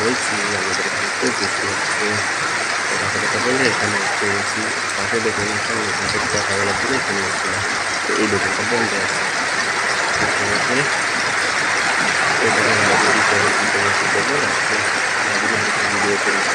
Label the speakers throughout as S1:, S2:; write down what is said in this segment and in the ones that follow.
S1: বলছি আমাদের এখানে খুব বৃষ্টি হচ্ছে। কথা কথা বলে এখানে পেয়েছি পাশে দেখুন এখানে সকালবেলার দিকে এখানে এসেছিলাম, তো এই দোকানটা বন্ধ আছে। এখানে দেবো রাখতে ভিডিও করেছি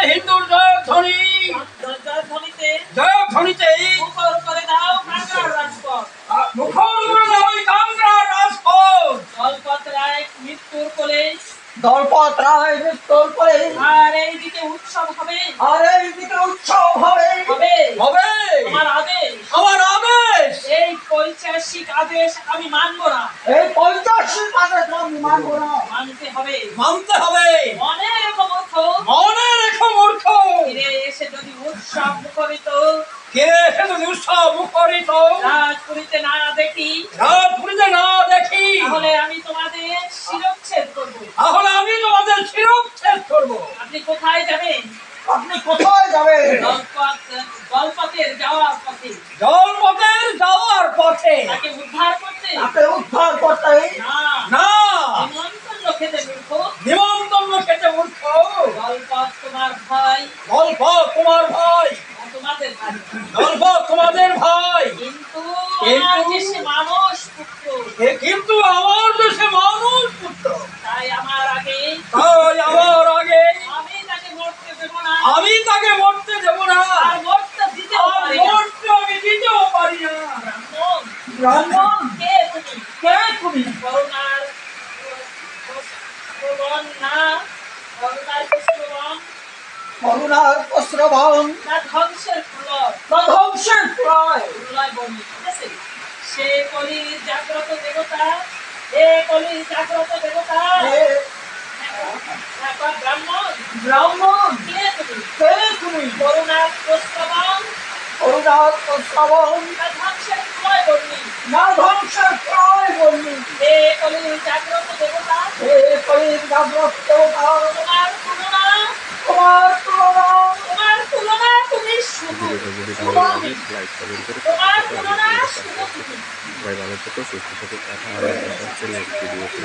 S2: হিন্দুর জয় ধ্বনি জয় ধ্বনিতে মুখর করে দাও কাঙ্গার রাজপথ দলপত রায় মৃত্যুর কোলে আর এইদিকে উৎসব হবে হবে আমার আদেশ এই পৈশাচিক আদেশ আমি মানব না মানতে হবে মনে রেখো মূর্খ ফিরে এসে যদি উৎসব মুখরিত রাজপুরীতে না দেখি তাহলে আমি তোমাদের শিরচ্ছেদ করবো আপনি কোথায় যাবেন জলপথের যাওয়ার পথে তাকে উদ্ধার করতে না নিমন্ত্রণ খেতে মূর্খ জলপথ তোমার ভাই তোমাদের ভাই কিন্তু আমার দেশে মানুষ পুত্র তাই আমার আগে আমি তাকে মরতে দেব না আর মরতে দিতেও পারি না ব্রাহ্মণ কে তুমি করুণার প্রশ্রবণ না ধ্বংসের প্রলয় সে কলির জাগ্রত দেবতা ব্রাহ্মণ কে তুমি করুণার প্রশ্রবণ না ধ্বংসের প্রলয় বললি হে কলির জাগ্রত দেবতা তোমার তুলনা তুমি শুধু
S1: লাইক কমেন্ট করে সবাই ভালো থেকো, সুস্থ থেকো, কথা হবে নেক্সট ভিডিওতে।